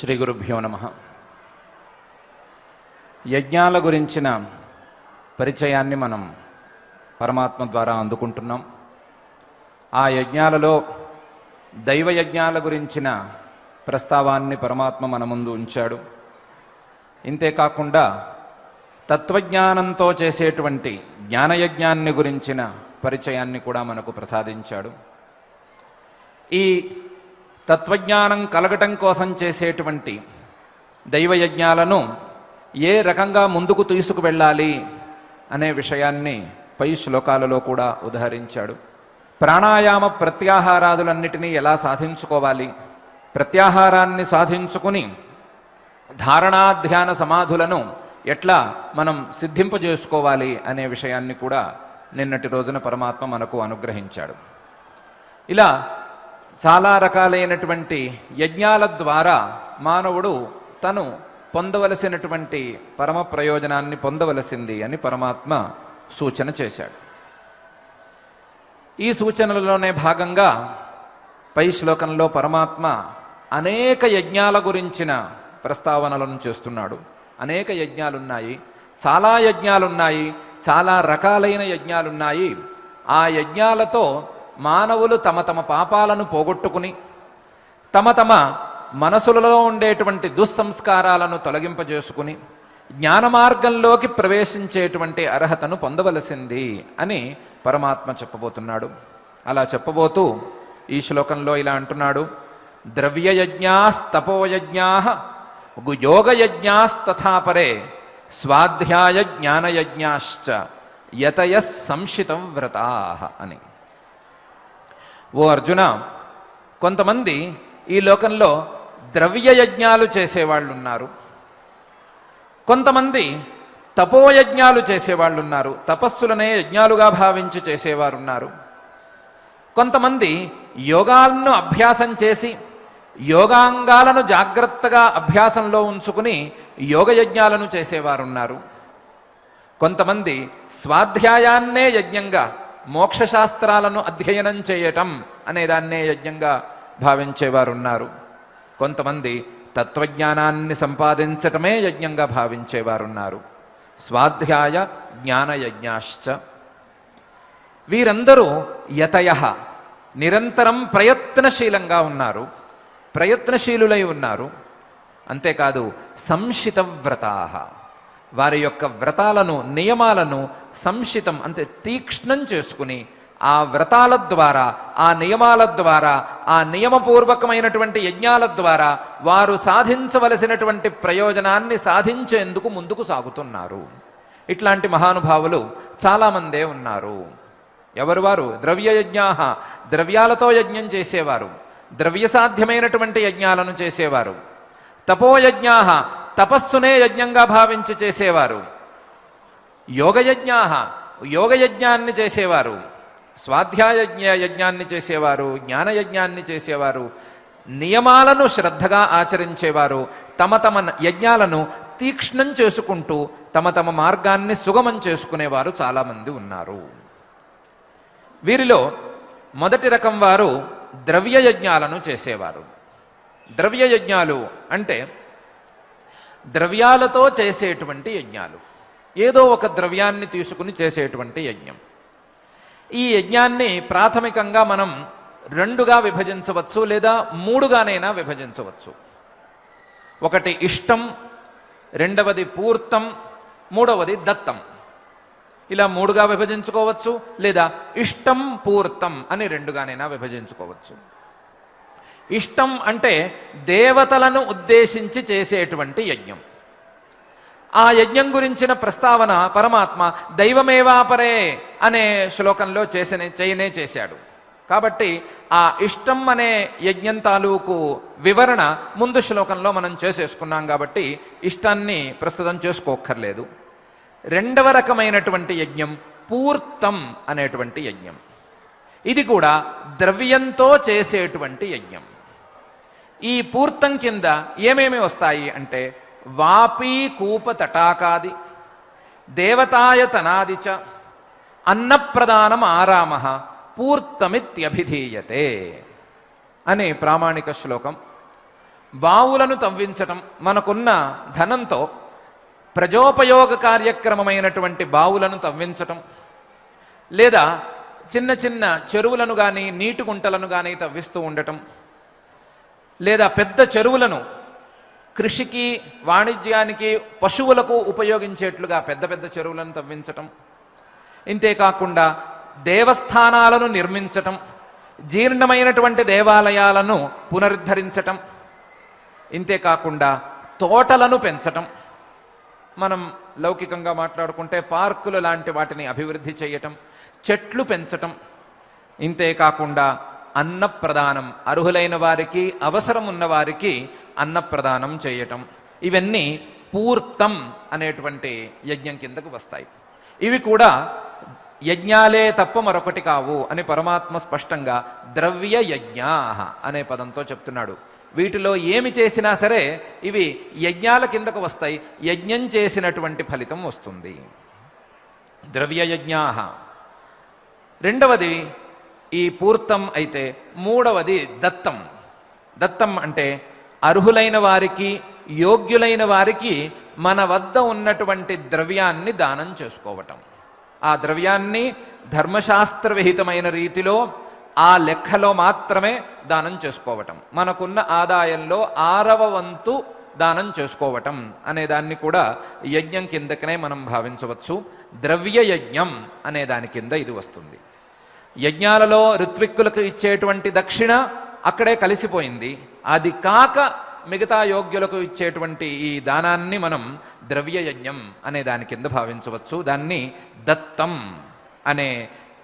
శ్రీ గురుభ్యో నమః. యజ్ఞాల గురించిన పరిచయాన్ని మనం పరమాత్మ ద్వారా అందుకుంటున్నాం. ఆ యజ్ఞాలలో దైవ యజ్ఞాల గురించిన ప్రస్తావాన్ని పరమాత్మ మన ముందు ఉంచాడు. ఇంతేకాకుండా తత్వజ్ఞానంతో చేసేటువంటి జ్ఞానయజ్ఞాన్ని గురించిన పరిచయాన్ని కూడా మనకు ప్రసాదించాడు. ఈ తత్వజ్ఞానం కలగటం కోసం చేసేటువంటి దైవయజ్ఞాలను ఏ రకంగా ముందుకు తీసుకువెళ్ళాలి అనే విషయాన్ని పై శ్లోకాలలో కూడా ఉదహరించాడు. ప్రాణాయామ ప్రత్యాహారాదులన్నిటినీ ఎలా సాధించుకోవాలి, ప్రత్యాహారాన్ని సాధించుకుని ధారణాధ్యాన సమాధులను ఎట్లా మనం సిద్ధింపజేసుకోవాలి అనే విషయాన్ని కూడా నిన్నటి రోజున పరమాత్మ మనకు అనుగ్రహించాడు. ఇలా చాలా రకాలైనటువంటి యజ్ఞాల ద్వారా మానవుడు తను పొందవలసినటువంటి పరమ ప్రయోజనాన్ని పొందవలసింది అని పరమాత్మ సూచన చేశాడు. ఈ సూచనలలోనే భాగంగా పై శ్లోకంలో పరమాత్మ అనేక యజ్ఞాల గురించిన ప్రస్తావనలను చేస్తున్నాడు. అనేక యజ్ఞాలున్నాయి, చాలా యజ్ఞాలున్నాయి, చాలా రకాలైన యజ్ఞాలున్నాయి. ఆ యజ్ఞాలతో మానవులు తమ తమ పాపాలను పోగొట్టుకుని తమ తమ మనసులలో ఉండేటువంటి దుస్సంస్కారాలను తొలగింపజేసుకుని జ్ఞాన మార్గంలోకి ప్రవేశించేటువంటి అర్హతను పొందవలసింది అని పరమాత్మ చెప్పబోతున్నాడు. అలా చెప్పబోతూ ఈ శ్లోకంలో ఇలా అంటున్నాడు: ద్రవ్యయజ్ఞాస్తపోయజ్ఞాః యోగయజ్ఞాస్తథాపరే స్వాధ్యాయ జ్ఞానయజ్ఞాశ్చ యతయః సంశితం వ్రతాః అని. ఓ అర్జున, కొంతమంది ఈ లోకంలో ద్రవ్యయజ్ఞాలు చేసేవాళ్ళు ఉన్నారు, కొంతమంది తపోయజ్ఞాలు చేసేవాళ్ళు ఉన్నారు, తపస్సులనే యజ్ఞాలుగా భావించి చేసేవారు ఉన్నారు. కొంతమంది యోగాలను అభ్యాసం చేసి యోగాంగాలను జాగ్రత్తగా అభ్యాసంలో ఉంచుకుని యోగయజ్ఞాలను చేసేవారు ఉన్నారు. కొంతమంది స్వాధ్యాయాన్నే యజ్ఞంగా, మోక్షశాస్త్రాలను అధ్యయనం చేయటం అనేదాన్నే యజ్ఞంగా భావించేవారున్నారు. కొంతమంది తత్వజ్ఞానాన్ని సంపాదించటమే యజ్ఞంగా భావించేవారున్నారు. స్వాధ్యాయ జ్ఞానయజ్ఞాశ్చ. వీరందరూ యతయః నిరంతరం ప్రయత్నశీలంగా ఉన్నారు, ప్రయత్నశీలులై ఉన్నారు. అంతేకాదు సంశితవ్రతాః, వారి యొక్క వ్రతాలను, నియమాలను సంశితం అంటే తీక్ష్ణం చేసుకుని ఆ వ్రతాల ద్వారా, ఆ నియమాల ద్వారా, ఆ నియమపూర్వకమైనటువంటి యజ్ఞాల ద్వారా వారు సాధించవలసినటువంటి ప్రయోజనాన్ని సాధించేందుకు ముందుకు సాగుతున్నారు. ఇట్లాంటి మహానుభావులు చాలామందే ఉన్నారు. ఎవరు వారు? ద్రవ్యయజ్ఞాః, ద్రవ్యాలతో యజ్ఞం చేసేవారు, ద్రవ్యసాధ్యమైనటువంటి యజ్ఞాలను చేసేవారు. తపోయజ్ఞాః, తపస్సునే యజ్ఞంగా భావించి చేసేవారు. యోగయజ్ఞాః, యోగయజ్ఞాన్ని చేసేవారు. స్వాధ్యాయ యజ్ఞాన్ని చేసేవారు, జ్ఞానయజ్ఞాన్ని చేసేవారు, నియమాలను శ్రద్ధగా ఆచరించేవారు. తమ తమ యజ్ఞాలను తీక్ష్ణం చేసుకుంటూ తమ తమ మార్గాన్ని సుగమం చేసుకునేవారు చాలామంది ఉన్నారు. వీరిలో మొదటి రకం వారు ద్రవ్యయజ్ఞాలను చేసేవారు. ద్రవ్యయజ్ఞాలు అంటే ద్రవ్యాలతో చేసేటువంటి యజ్ఞాలు, ఏదో ఒక ద్రవ్యాన్ని తీసుకుని చేసేటువంటి యజ్ఞం. ఈ యజ్ఞాన్ని ప్రాథమికంగా మనం రెండుగా విభజించవచ్చు, లేదా మూడుగానైనా విభజించవచ్చు. ఒకటి ఇష్టం, రెండవది పూర్తం, మూడవది దత్తం. ఇలా మూడుగా విభజించుకోవచ్చు, లేదా ఇష్టం పూర్తం అని రెండుగానైనా విభజించుకోవచ్చు. ఇష్టం అంటే దేవతలను ఉద్దేశించి చేసేటువంటి యజ్ఞం. ఆ యజ్ఞం గురించిన ప్రస్తావన పరమాత్మ దైవమేవాపరే అనే శ్లోకంలో చేయనే చేశాడు. కాబట్టి ఆ ఇష్టం అనే యజ్ఞం తాలూకు వివరణ ముందు శ్లోకంలో మనం చేసేసుకున్నాం కాబట్టి ఇష్టాన్ని ప్రస్తుతం చేసుకోక్కర్లేదు. రెండవ రకమైనటువంటి యజ్ఞం పూర్తం అనేటువంటి యజ్ఞం. ఇది కూడా ద్రవ్యంతో చేసేటువంటి యజ్ఞం. ఈ పూర్తం కింద ఏమేమి వస్తాయి అంటే వాపీ కూప తటాకాది, దేవతాయతనాది చ, అన్నప్రదానం ఆరామ పూర్తమిత్యభిధీయతే అని ప్రామాణిక శ్లోకం. బావులను తవ్వించటం, మనకున్న ధనంతో ప్రజోపయోగ కార్యక్రమమైనటువంటి బావులను తవ్వించటం, లేదా చిన్న చిన్న చెరువులను కానీ నీటి గుంటలను కానీ తవ్విస్తూ ఉండటం, లేదా పెద్ద చెరువులను కృషికి వాణిజ్యానికి పశువులకు ఉపయోగించేట్లుగా పెద్ద పెద్ద చెరువులను తవ్వించటం, ఇంతేకాకుండా దేవస్థానాలను నిర్మించటం, జీర్ణమైనటువంటి దేవాలయాలను పునరుద్ధరించటం, ఇంతేకాకుండా తోటలను పెంచటం, మనం లౌకికంగా మాట్లాడుకుంటే పార్కులు లాంటి వాటిని అభివృద్ధి చేయటం, చెట్లు పెంచటం, ఇంతేకాకుండా అన్నప్రదానం, అర్హులైన వారికి అవసరం ఉన్న వారికి అన్నప్రదానం చేయటం, ఇవన్నీ పూర్తం అనేటువంటి యజ్ఞం కిందకు వస్తాయి. ఇవి కూడా యజ్ఞాలే తప్ప మరొకటి కావు అని పరమాత్మ స్పష్టంగా ద్రవ్య యజ్ఞా అనే పదంతో చెప్తున్నాడు. వీటిలో ఏమి చేసినా సరే ఇవి యజ్ఞాల కిందకు వస్తాయి, యజ్ఞం చేసినటువంటి ఫలితం వస్తుంది. ద్రవ్యయజ్ఞా. రెండవది ఈ పూర్తం అయితే, మూడవది దత్తం. దత్తం అంటే అర్హులైన వారికి, యోగ్యులైన వారికి మన వద్ద ఉన్నటువంటి ద్రవ్యాన్ని దానం చేసుకోవటం. ఆ ద్రవ్యాన్ని ధర్మశాస్త్ర విహితమైన రీతిలో ఆ లెక్కలో మాత్రమే దానం చేసుకోవటం, మనకున్న ఆదాయంలో 6వ వంతు దానం చేసుకోవటం అనే దాన్ని కూడా యజ్ఞం కిందకనే మనం భావించవచ్చు. ద్రవ్య యజ్ఞం అనే దాని కింద ఇది వస్తుంది. యజ్ఞాలలో ఋత్విక్కులకు ఇచ్చేటువంటి దక్షిణ అక్కడే కలిసిపోయింది. అది కాక మిగతా యోగ్యులకు ఇచ్చేటువంటి ఈ దానాన్ని మనం ద్రవ్య యజ్ఞం అనే దాని కింద భావించవచ్చు. దాన్ని దత్తం అనే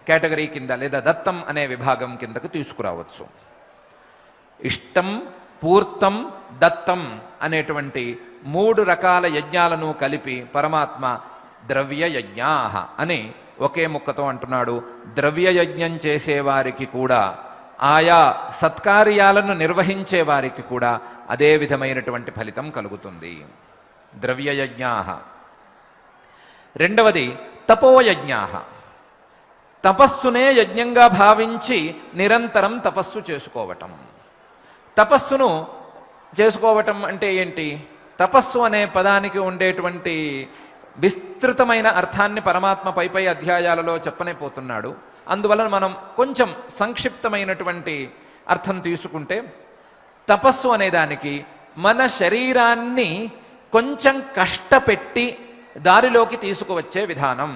కేటగిరీ కింద లేదా దత్తం అనే విభాగం కిందకు తీసుకురావచ్చు. ఇష్టం, పూర్తం, దత్తం అనేటువంటి 3 రకాల యజ్ఞాలను కలిపి పరమాత్మ ద్రవ్య యజ్ఞా అని ఒకే ముక్కతో అంటున్నాడు. ద్రవ్య యజ్ఞం చేసేవారికి కూడా, ఆయా సత్కార్యాలను నిర్వహించే వారికి కూడా అదే విధమైనటువంటి ఫలితం కలుగుతుంది. ద్రవ్యయజ్ఞా. రెండవది తపోయజ్ఞా. తపస్సునే యజ్ఞంగా భావించి నిరంతరం తపస్సు చేసుకోవటం. తపస్సును చేసుకోవటం అంటే ఏంటి? తపస్సు అనే పదానికి ఉండేటువంటి విస్తృతమైన అర్థాన్ని పరమాత్మ పై అధ్యాయాలలో చెప్పనే పోతున్నాడు. అందువలన మనం కొంచెం సంక్షిప్తమైనటువంటి అర్థం తీసుకుంటే, తపస్సు అనేదానికి మన శరీరాన్ని కొంచెం కష్టపెట్టి దారిలోకి తీసుకువచ్చే విధానం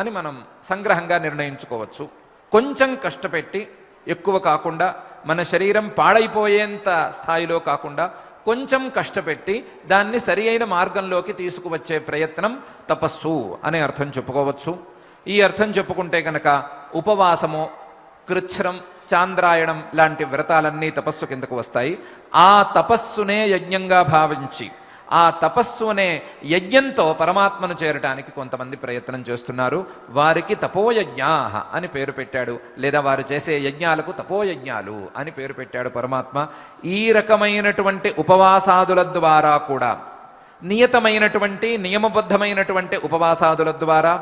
అని మనం సంగ్రహంగా నిర్ణయించుకోవచ్చు. కొంచెం కష్టపెట్టి, ఎక్కువ కాకుండా, మన శరీరం పాడైపోయేంత స్థాయిలో కాకుండా కొంచెం కష్టపెట్టి దాన్ని సరి అయిన మార్గంలోకి తీసుకువచ్చే ప్రయత్నం తపస్సు అనే అర్థం చెప్పుకోవచ్చు. ఈ అర్థం చెప్పుకుంటే కనుక ఉపవాసము, కృచ్ఛ్రం, చాంద్రాయణం లాంటి వ్రతాలన్నీ తపస్సు కిందకు వస్తాయి. ఆ తపస్సునే యజ్ఞంగా భావించి, ఆ తపస్సు అనే యజ్ఞంతో పరమాత్మను చేరటానికి కొంతమంది ప్రయత్నం చేస్తున్నారు. వారికి తపోయజ్ఞా అని పేరు పెట్టాడు, లేదా వారు చేసే యజ్ఞాలకు తపోయజ్ఞాలు అని పేరు పెట్టాడు పరమాత్మ. ఈ రకమైనటువంటి ఉపవాసాదుల ద్వారా కూడా, నియతమైనటువంటి నియమబద్ధమైనటువంటి ఉపవాసాదుల ద్వారా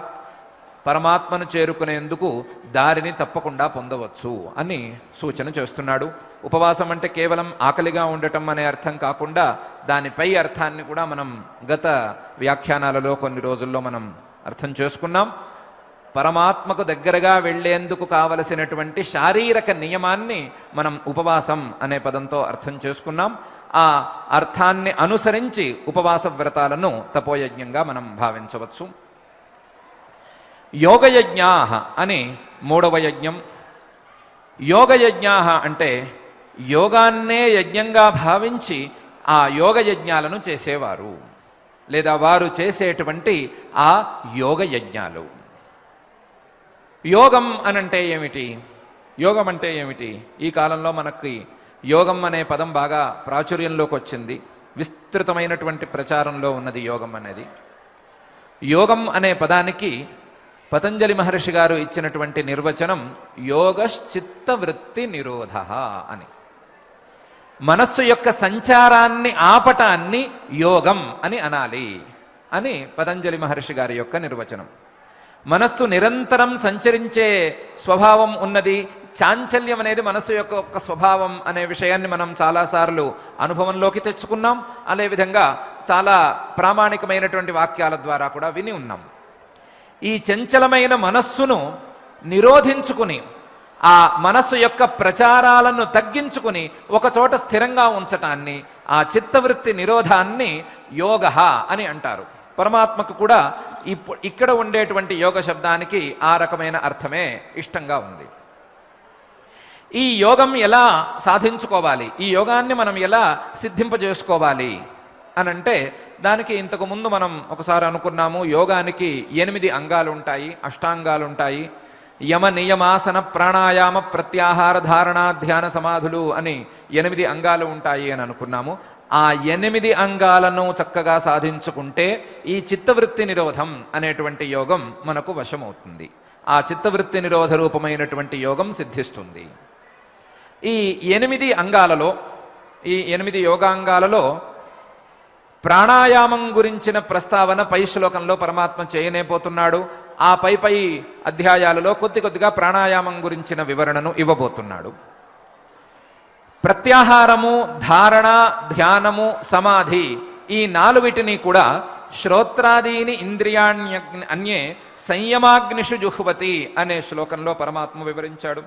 పరమాత్మను చేరుకునేందుకు దారిని తప్పకుండా పొందవచ్చు అని సూచన చేస్తున్నాడు. ఉపవాసం అంటే కేవలం ఆకలిగా ఉండటం అనే అర్థం కాకుండా దానిపై అర్థాన్ని కూడా మనం గత వ్యాఖ్యానాలలో కొన్ని రోజుల్లో మనం అర్థం చేసుకున్నాం. పరమాత్మకు దగ్గరగా వెళ్లేందుకు కావలసినటువంటి శారీరక నియమాన్ని మనం ఉపవాసం అనే పదంతో అర్థం చేసుకున్నాం. ఆ అర్థాన్ని అనుసరించి ఉపవాస వ్రతాలను తపోయజ్ఞంగా మనం భావించవచ్చు. యోగయజ్ఞా అని 3వ యజ్ఞం. యోగయజ్ఞా అంటే యోగాన్నే యజ్ఞంగా భావించి ఆ యోగయజ్ఞాలను చేసేవారు, లేదా వారు చేసేటువంటి ఆ యోగయజ్ఞాలు. యోగం అనంటే ఏమిటి? యోగం అంటే ఏమిటి? ఈ కాలంలో మనకి యోగం అనే పదం బాగా ప్రాచుర్యంలోకి వచ్చింది, విస్తృతమైనటువంటి ప్రచారంలో ఉన్నది యోగం అనేది. యోగం అనే పదానికి పతంజలి మహర్షి గారు ఇచ్చినటువంటి నిర్వచనం యోగశ్చిత్త వృత్తి నిరోధ అని. మనస్సు యొక్క సంచారాన్ని ఆపటాన్ని యోగం అని అనాలి అని పతంజలి మహర్షి గారి యొక్క నిర్వచనం. మనస్సు నిరంతరం సంచరించే స్వభావం ఉన్నది, చాంచల్యం అనేది మనసు యొక్క ఒక స్వభావం అనే విషయాన్ని మనం చాలాసార్లు అనుభవంలోకి తెచ్చుకున్నాం. అదేవిధంగా చాలా ప్రామాణికమైనటువంటి వాక్యాల ద్వారా కూడా విని ఉన్నాం. ఈ చంచలమైన మనస్సును నిరోధించుకుని, ఆ మనస్సు యొక్క ప్రచారాలను తగ్గించుకుని ఒకచోట స్థిరంగా ఉంచటాన్ని, ఆ చిత్తవృత్తి నిరోధాన్ని యోగ అని అంటారు. పరమాత్మకు కూడా ఇక్కడ ఉండేటువంటి యోగ శబ్దానికి ఆ రకమైన అర్థమే ఇష్టంగా ఉంది. ఈ యోగం ఎలా సాధించుకోవాలి, ఈ యోగాన్ని మనం ఎలా సిద్ధింపజేసుకోవాలి అని అంటే, దానికి ఇంతకు ముందు మనం ఒకసారి అనుకున్నాము, యోగానికి 8 అంగాలు ఉంటాయి, అష్టాంగాలు ఉంటాయి. యమ నియమాసన ప్రాణాయామ ప్రత్యాహార ధారణ ధ్యాన సమాధులు అని 8 అంగాలు ఉంటాయి అని అనుకున్నాము. ఆ 8 అంగాలను చక్కగా సాధించుకుంటే ఈ చిత్తవృత్తి నిరోధం అనేటువంటి యోగం మనకు వశమవుతుంది. ఆ చిత్తవృత్తి నిరోధ రూపమైనటువంటి యోగం సిద్ధిస్తుంది. ఈ 8 అంగాలలో, ఈ 8 యోగాంగాలలో ప్రాణాయామం గురించిన ప్రస్తావన పై శ్లోకంలో పరమాత్మ చేయనేపోతున్నాడు. ఆ పై అధ్యాయాలలో కొద్దిగా ప్రాణాయామం గురించిన వివరణను ఇవ్వబోతున్నాడు. ప్రత్యాహారము, ధారణ, ధ్యానము, సమాధి, ఈ 4 కూడా శ్రోత్రాదీని అన్యే సంయమాగ్నిషు జుహ్వతి అనే శ్లోకంలో పరమాత్మ వివరించాడు.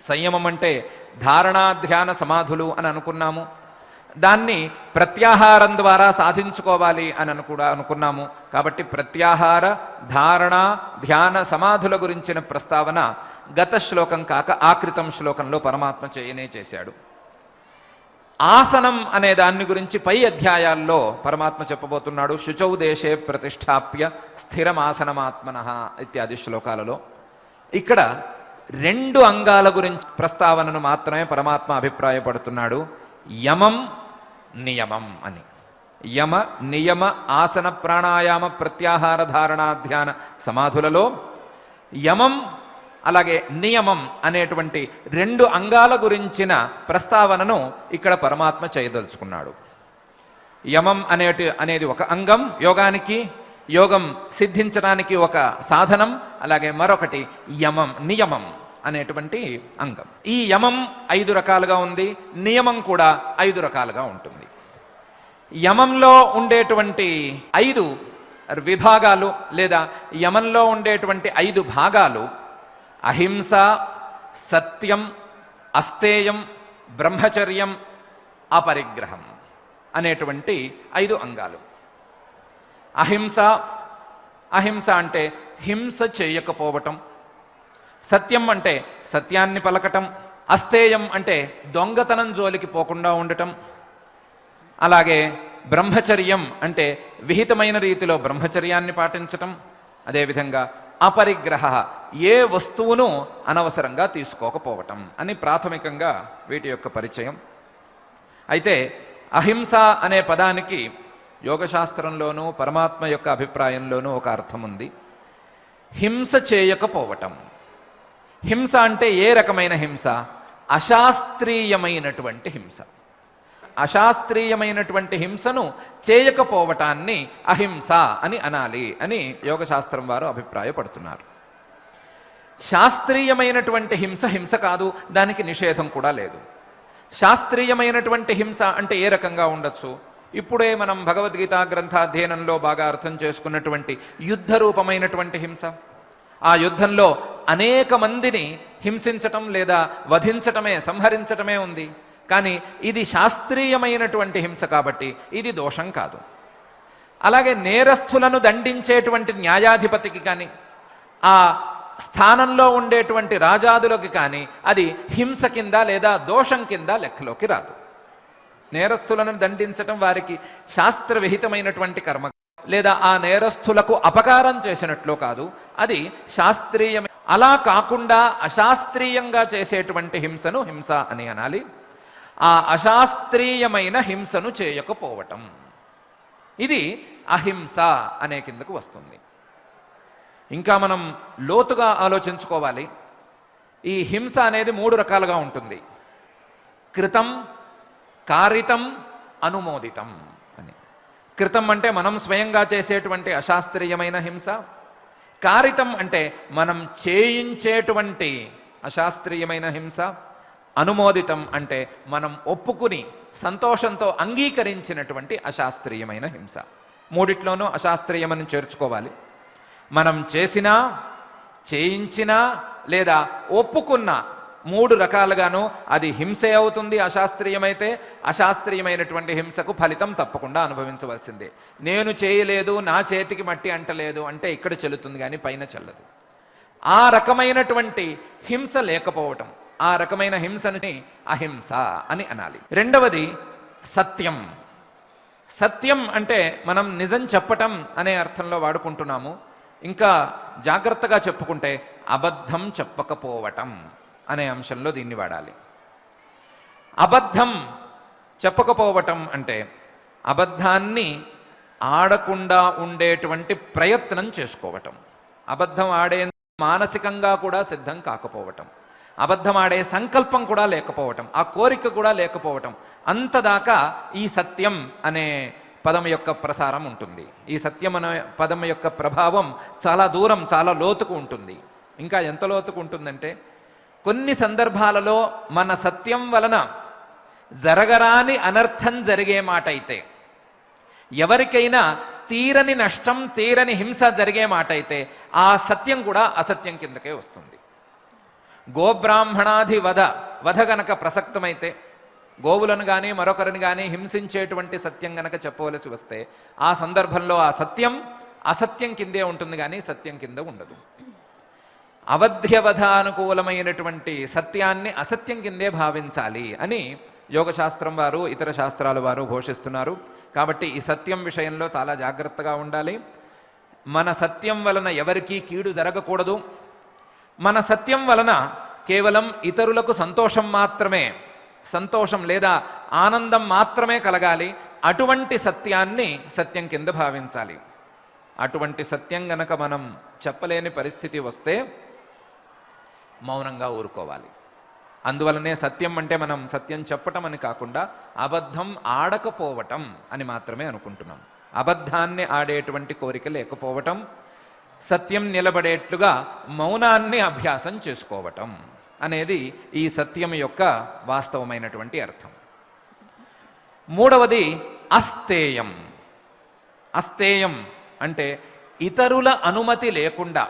సంయమం అంటే ధారణ, ధ్యాన, సమాధులు అని అనుకున్నాము. దాన్ని ప్రత్యాహారం ద్వారా సాధించుకోవాలి అని కూడా అనుకున్నాము. కాబట్టి ప్రత్యాహార, ధారణ, ధ్యాన, సమాధుల గురించిన ప్రస్తావన గత శ్లోకం కాక ఆకృతం శ్లోకంలో పరమాత్మ చేశాడు. ఆసనం అనే దాన్ని గురించి పై అధ్యాయాల్లో పరమాత్మ చెప్పబోతున్నాడు. శుచౌ దేశే ప్రతిష్టాప్య స్థిరమాసనమాత్మనః ఇత్యాది శ్లోకాలలో. ఇక్కడ 2 అంగాల గురించి ప్రస్తావనను మాత్రమే పరమాత్మ అభిప్రాయపడుతున్నాడు. యమం, నియమం అని. యమ, నియమ, ఆసన, ప్రాణాయామ, ప్రత్యాహార, ధారణ, ధ్యాన సమాధులలో యమం అలాగే నియమం అనేటువంటి 2 అంగాల గురించిన ప్రస్తావనను ఇక్కడ పరమాత్మ చేయదలుచుకున్నాడు. యమం అనేది ఒక అంగం యోగానికి, యోగం సిద్ధించడానికి ఒక సాధనం. అలాగే మరొకటి యమం, నియమం అనేటువంటి అంగం. ఈ యమం 5 రకాలుగా ఉంది, నియమం కూడా 5 రకాలుగా ఉంటుంది. యమంలో ఉండేటువంటి 5 విభాగాలు లేదా యమంలో ఉండేటువంటి 5 భాగాలు అహింస, సత్యం, అస్తేయం, బ్రహ్మచర్యం, అపరిగ్రహం అనేటువంటి 5 అంగాలు. అహింస అంటే హింస చేయకపోవటం. సత్యం అంటే సత్యాన్ని పలకటం. అస్తేయం అంటే దొంగతనం జోలికి పోకుండా ఉండటం. అలాగే బ్రహ్మచర్యం అంటే విహితమైన రీతిలో బ్రహ్మచర్యాన్ని పాటించటం. అదేవిధంగా అపరిగ్రహ, ఏ వస్తువును అనవసరంగా తీసుకోకపోవటం అని ప్రాథమికంగా వీటి యొక్క పరిచయం. అయితే అహింస అనే పదానికి యోగశాస్త్రంలోనూ పరమాత్మ యొక్క అభిప్రాయంలోనూ ఒక అర్థం ఉంది. హింస చేయకపోవటం. హింస అంటే ఏ రకమైన హింస? అశాస్త్రీయమైనటువంటి హింస. అశాస్త్రీయమైనటువంటి హింసను చేయకపోవటాన్ని అహింస అని అనాలి అని యోగశాస్త్రం వారు అభిప్రాయపడుతున్నారు. శాస్త్రీయమైనటువంటి హింస కాదు, దానికి నిషేధం కూడా లేదు. శాస్త్రీయమైనటువంటి హింస అంటే ఏ రకంగా ఉండొచ్చు? ఇప్పుడే మనం భగవద్గీత గ్రంథాధ్యయనంలో బాగా అర్థం చేసుకున్నటువంటి యుద్ధ రూపమైనటువంటి హింస. ఆ యుద్ధంలో అనేక మందిని హింసించటం లేదా వధించటమే, సంహరించటమే ఉంది. కానీ ఇది శాస్త్రీయమైనటువంటి హింస కాబట్టి ఇది దోషం కాదు. అలాగే నేరస్థులను దండించేటువంటి న్యాయాధిపతికి కానీ, ఆ స్థానంలో ఉండేటువంటి రాజాదులకి కానీ అది హింస కింద లేదా దోషం కింద లెక్కలోకి రాదు. నేరస్థులను దండించటం వారికి శాస్త్రవిహితమైనటువంటి కర్మ లేదా ఆ నేరస్థులకు అపకారం చేసినట్లు కాదు, అది శాస్త్రీయం. అలా కాకుండా అశాస్త్రీయంగా చేసేటువంటి హింసను హింస అని అనాలి. ఆ అశాస్త్రీయమైన హింసను చేయకపోవటం, ఇది అహింస అనే కిందకు వస్తుంది. ఇంకా మనం లోతుగా ఆలోచించుకోవాలి. ఈ హింస అనేది 3 రకాలుగా ఉంటుంది. కృతం, కారితం, అనుమోదితం అని. కృతం అంటే మనం స్వయంగా చేసేటువంటి అశాస్త్రీయమైన హింస. కారితం అంటే మనం చేయించేటువంటి అశాస్త్రీయమైన హింస, అనుమోదితం అంటే మనం ఒప్పుకుని సంతోషంతో అంగీకరించినటువంటి అశాస్త్రీయమైన హింస. మూడిట్లోనూ అశాస్త్రీయమని చేర్చుకోవాలి. మనం చేసినా, చేయించినా లేదా ఒప్పుకున్నా 3 రకాలుగాను అది హింసే అవుతుంది. అశాస్త్రీయమైతే అశాస్త్రీయమైనటువంటి హింసకు ఫలితం తప్పకుండా అనుభవించవలసిందే. నేను చేయలేదు, నా చేతికి మట్టి అంటలేదు అంటే ఇక్కడ చెల్లుతుంది కానీ పైన చెల్లదు. ఆ రకమైనటువంటి హింస లేకపోవటం, ఆ రకమైన హింసని అహింస అని అనాలి. రెండవది సత్యం. సత్యం అంటే మనం నిజం చెప్పటం అనే అర్థంలో వాడుకుంటున్నాము. ఇంకా జాగ్రత్తగా చెప్పుకుంటే అబద్ధం చెప్పకపోవటం అనే అంశంలో దీన్ని వాడాలి. అబద్ధం చెప్పకపోవటం అంటే అబద్ధాన్ని ఆడకుండా ఉండేటువంటి ప్రయత్నం చేసుకోవటం. అబద్ధం ఆడే మానసికంగా కూడా సిద్ధం కాకపోవటం, అబద్ధం ఆడే సంకల్పం కూడా లేకపోవటం, ఆ కోరిక కూడా లేకపోవటం, అంతదాకా ఈ సత్యం అనే పదం యొక్క ప్రసారం ఉంటుంది. ఈ సత్యం అనే పదం యొక్క ప్రభావం చాలా దూరం, చాలా లోతుకు ఉంటుంది. ఇంకా ఎంత లోతుకు ఉంటుందంటే కొన్ని సందర్భాలలో మన సత్యం వలన జరగరాని అనర్థం జరిగే మాట అయితే, ఎవరికైనా తీరని నష్టం, తీరని హింస జరిగే మాట అయితే ఆ సత్యం కూడా అసత్యం కిందకే వస్తుంది. గోబ్రాహ్మణాది వధ గనక ప్రసక్తమైతే, గోవులను కానీ మరొకరిని కానీ హింసించేటువంటి సత్యం గనక చెప్పవలసి వస్తే ఆ సందర్భంలో ఆ సత్యం అసత్యం కిందే ఉంటుంది కానీ సత్యం కింద ఉండదు. అవధ్యవధానుకూలమైనటువంటి సత్యాన్ని అసత్యం కిందే భావించాలి అని యోగశాస్త్రం వారు, ఇతర శాస్త్రాల వారు ఘోషిస్తున్నారు. కాబట్టి ఈ సత్యం విషయంలో చాలా జాగ్రత్తగా ఉండాలి. మన సత్యం వలన ఎవరికీ కీడు జరగకూడదు. మన సత్యం వలన కేవలం ఇతరులకు సంతోషం లేదా ఆనందం మాత్రమే కలగాలి. అటువంటి సత్యాన్ని సత్యం కింద భావించాలి. అటువంటి సత్యం గనక మనం చెప్పలేని పరిస్థితి వస్తే మౌనంగా ఊరుకోవాలి. అందువలనే సత్యం అంటే మనం సత్యం చెప్పటం అని కాకుండా అబద్ధం ఆడకపోవటం అని మాత్రమే అనుకుంటున్నాం. అబద్ధాన్ని ఆడేటువంటి కోరిక లేకపోవటం, సత్యం నిలబడేట్లుగా మౌనాన్ని అభ్యాసం చేసుకోవటం అనేది ఈ సత్యం యొక్క వాస్తవమైనటువంటి అర్థం. మూడవది అస్థేయం. అస్థేయం అంటే ఇతరుల అనుమతి లేకుండా,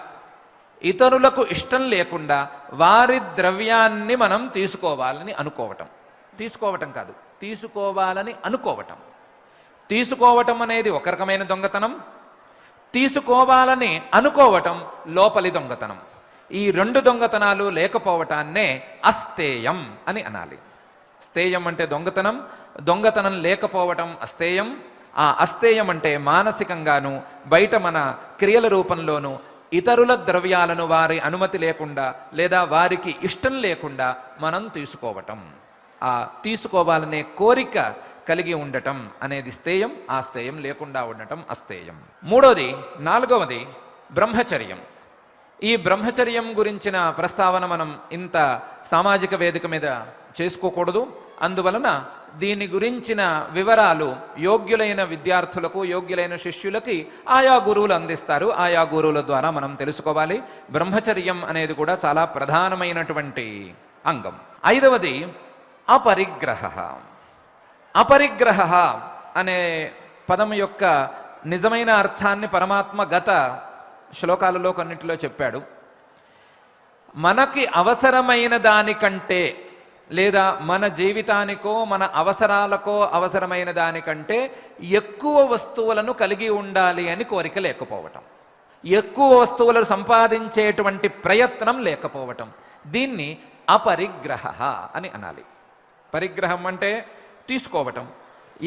ఇతరులకు ఇష్టం లేకుండా వారి ద్రవ్యాన్ని మనం తీసుకోవాలని అనుకోవటం. తీసుకోవటం కాదు, తీసుకోవాలని అనుకోవటం. తీసుకోవటం అనేది ఒక రకమైన దొంగతనం, తీసుకోవాలని అనుకోవటం లోపలి దొంగతనం. ఈ 2 దొంగతనాలు లేకపోవటాన్నే అస్థేయం అని అనాలి. స్థేయం అంటే దొంగతనం, దొంగతనం లేకపోవటం అస్థేయం. ఆ అస్థేయం అంటే మానసికంగాను బయట మన క్రియల రూపంలోనూ ఇతరుల ద్రవ్యాలను వారి అనుమతి లేకుండా లేదా వారికి ఇష్టం లేకుండా మనం తీసుకోవటం, ఆ తీసుకోవాలనే కోరిక కలిగి ఉండటం అనేది స్థేయం. ఆ స్థేయం లేకుండా ఉండటం అస్థేయం. నాలుగవది బ్రహ్మచర్యం. ఈ బ్రహ్మచర్యం గురించిన ప్రస్తావన మనం ఇంత సామాజిక వేదిక మీద చేసుకోకూడదు. అందువలన దీని గురించిన వివరాలు యోగ్యులైన విద్యార్థులకు, యోగ్యులైన శిష్యులకి ఆయా గురువులు అందిస్తారు. ఆయా గురువుల ద్వారా మనం తెలుసుకోవాలి. బ్రహ్మచర్యం అనేది కూడా చాలా ప్రధానమైనటువంటి అంగం. 5వది అపరిగ్రహ. అపరిగ్రహ అనే పదం యొక్క నిజమైన అర్థాన్ని పరమాత్మ గత శ్లోకాలలో కొన్నిటిలో చెప్పాడు. మనకి అవసరమైన దానికంటే లేదా మన జీవితానికో మన అవసరాలకో అవసరమైన దానికంటే ఎక్కువ వస్తువులను కలిగి ఉండాలి అని కోరిక లేకపోవటం, ఎక్కువ వస్తువులను సంపాదించేటువంటి ప్రయత్నం లేకపోవటం, దీన్ని అపరిగ్రహ అని అనాలి. పరిగ్రహం అంటే తీసుకోవటం.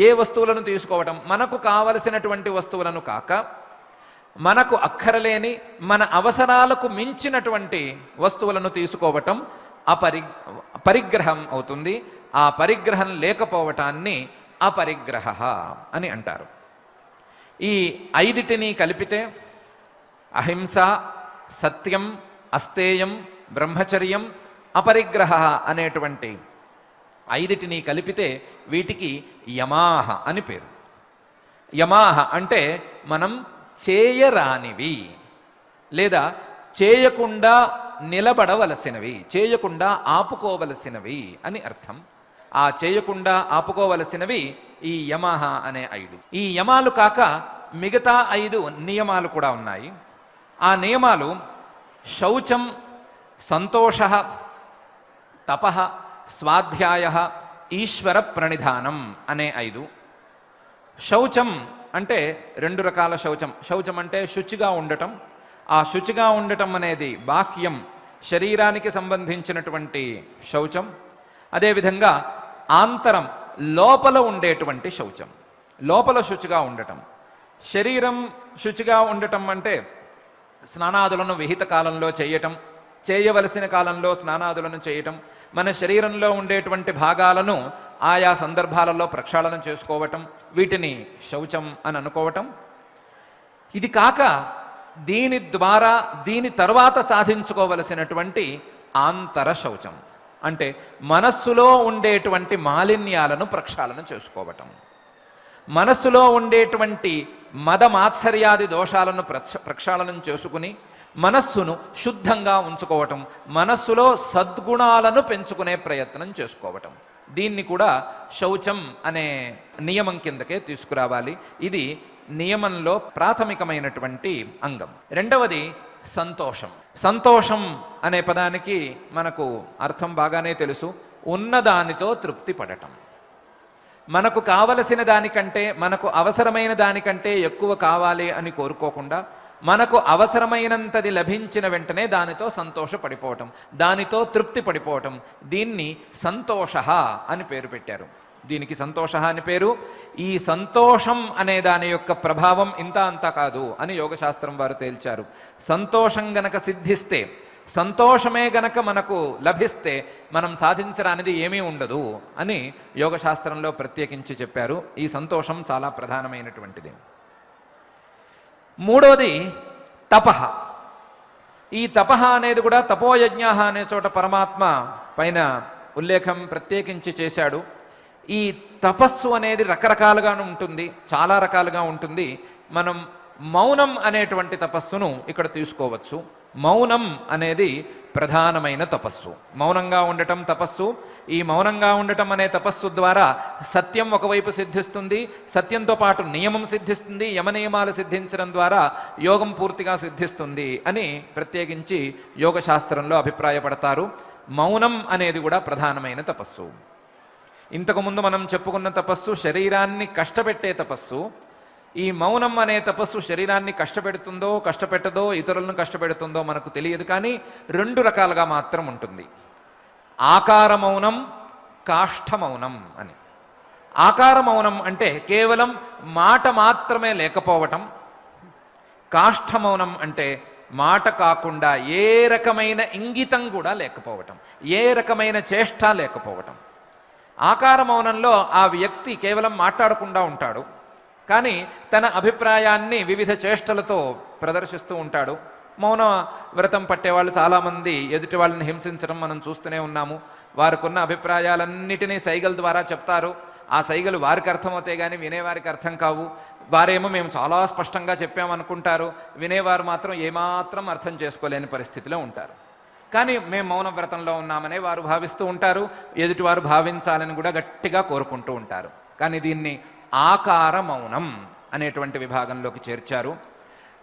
ఏ వస్తువులను తీసుకోవటం? మనకు కావలసినటువంటి వస్తువులను కాక, మనకు అక్కరలేని మన అవసరాలకు మించినటువంటి వస్తువులను తీసుకోవటం పరిగ్రహం అవుతుంది. ఆ పరిగ్రహం లేకపోవటాన్ని అపరిగ్రహ అని అంటారు. ఈ 5టిని కలిపితే అహింస, సత్యం, అస్థేయం, బ్రహ్మచర్యం, అపరిగ్రహ అనేటువంటి 5టిని కలిపితే వీటికి యమాహ అని పేరు. యమాహ అంటే మనం చేయరానివి లేదా చేయకుండా నిలబడవలసినవి, చేయకుండా ఆపుకోవలసినవి అని అర్థం. ఆ చేయకుండా ఆపుకోవలసినవి ఈ యమః అనే 5. ఈ యమాలు కాక మిగతా 5 నియమాలు కూడా ఉన్నాయి. ఆ నియమాలు శౌచం, సంతోష, తపః, స్వాధ్యాయ, ఈశ్వర ప్రణిధానం అనే 5. శౌచం అంటే 2 రకాల శౌచం. శౌచం అంటే శుచిగా ఉండటం. ఆ శుచిగా ఉండటం అనేది బాహ్యం, శరీరానికి సంబంధించినటువంటి శౌచం. అదేవిధంగా ఆంతరం, లోపల ఉండేటువంటి శౌచం, లోపల శుచిగా ఉండటం. శరీరం శుచిగా ఉండటం అంటే స్నానాదులను విహిత కాలంలో చేయటం, చేయవలసిన కాలంలో స్నానాదులను చేయటం, మన శరీరంలో ఉండేటువంటి భాగాలను ఆయా సందర్భాలలో ప్రక్షాళన చేసుకోవటం, వీటిని శౌచం అని అనుకోవటం. ఇది కాక దీని ద్వారా దీని తర్వాత సాధించుకోవలసినటువంటి ఆంతర శౌచం అంటే మనస్సులో ఉండేటువంటి మాలిన్యాలను ప్రక్షాళన చేసుకోవటం, మనస్సులో ఉండేటువంటి మదమాత్సర్యాది దోషాలను ప్రక్షాళనం చేసుకుని మనస్సును శుద్ధంగా ఉంచుకోవటం, మనస్సులో సద్గుణాలను పెంచుకునే ప్రయత్నం చేసుకోవటం. దీన్ని కూడా శౌచం అనే నియమం కిందకే తీసుకురావాలి. ఇది నియమంలో ప్రాథమికమైనటువంటి అంగం. రెండవది సంతోషం. సంతోషం అనే పదానికి మనకు అర్థం బాగానే తెలుసు. ఉన్నదానితో తృప్తి పడటం. మనకు కావలసిన దానికంటే, మనకు అవసరమైన దానికంటే ఎక్కువ కావాలి అని కోరుకోకుండా, మనకు అవసరమైనంతది లభించిన వెంటనే దానితో సంతోషపడిపోవటం, దానితో తృప్తి పడిపోవటం, దీన్ని సంతోష అని పేరు పెట్టారు. దీనికి సంతోష అని పేరు. ఈ సంతోషం అనే దాని యొక్క ప్రభావం ఇంత అంతా కాదు అని యోగశాస్త్రం వారు తేల్చారు. సంతోషం గనక సిద్ధిస్తే, సంతోషమే గనక మనకు లభిస్తే మనం సాధించరానిది ఏమీ ఉండదు అని యోగశాస్త్రంలో ప్రత్యేకించి చెప్పారు. ఈ సంతోషం చాలా ప్రధానమైనటువంటిది. మూడోది తపః. ఈ తపః అనేది కూడా తపోయజ్ఞ అనే చోట పరమాత్మ పైన ఉల్లేఖం ప్రత్యేకించి చేశాడు. ఈ తపస్సు అనేది రకరకాలుగా ఉంటుంది, చాలా రకాలుగా ఉంటుంది. మనం మౌనం అనేటువంటి తపస్సును ఇక్కడ తీసుకోవచ్చు. మౌనం అనేది ప్రధానమైన తపస్సు. మౌనంగా ఉండటం తపస్సు. ఈ మౌనంగా ఉండటం అనే తపస్సు ద్వారా సత్యం ఒకవైపు సిద్ధిస్తుంది, సత్యంతో పాటు నియమం సిద్ధిస్తుంది, యమనియమాలు సిద్ధించడం ద్వారా యోగం పూర్తిగా సిద్ధిస్తుంది అని ప్రత్యేకించి యోగశాస్త్రంలో అభిప్రాయపడతారు. మౌనం అనేది కూడా ప్రధానమైన తపస్సు. ఇంతకుముందు మనం చెప్పుకున్న తపస్సు శరీరాన్ని కష్టపెట్టే తపస్సు. ఈ మౌనం అనే తపస్సు శరీరాన్ని కష్టపెడుతుందో కష్టపెట్టదో, ఇతరులను కష్టపెడుతుందో మనకు తెలియదు, కానీ 2 రకాలుగా మాత్రం ఉంటుంది. ఆకార మౌనం, కాష్ఠ మౌనం అని. ఆకార మౌనం అంటే కేవలం మాట మాత్రమే లేకపోవటం. కాష్ఠ మౌనం అంటే మాట కాకుండా ఏ రకమైన ఇంగితం కూడా లేకపోవటం, ఏ రకమైన చేష్ట లేకపోవటం. ఆకార మౌనంలో ఆ వ్యక్తి కేవలం మాట్లాడకుండా ఉంటాడు, కానీ తన అభిప్రాయాన్ని వివిధ చేష్టలతో ప్రదర్శిస్తూ ఉంటాడు. మౌన వ్రతం పట్టేవాళ్ళు చాలామంది ఎదుటి వాళ్ళని హింసించడం మనం చూస్తూనే ఉన్నాము. వారికున్న అభిప్రాయాలన్నిటినీ సైగల ద్వారా చెప్తారు. ఆ సైగలు వారికి అర్థమవుతాయి కానీ వినేవారికి అర్థం కావు. వారేమో మేము చాలా స్పష్టంగా చెప్పామనుకుంటారు, వినేవారు మాత్రం ఏమాత్రం అర్థం చేసుకోలేని పరిస్థితిలో ఉంటారు. కానీ మేము మౌన వ్రతంలో ఉన్నామనే వారు భావిస్తూ ఉంటారు, ఎదుటివారు భావించాలని కూడా గట్టిగా కోరుకుంటూ ఉంటారు. కానీ దీన్ని ఆకార మౌనం అనేటువంటి విభాగంలోకి చేర్చారు.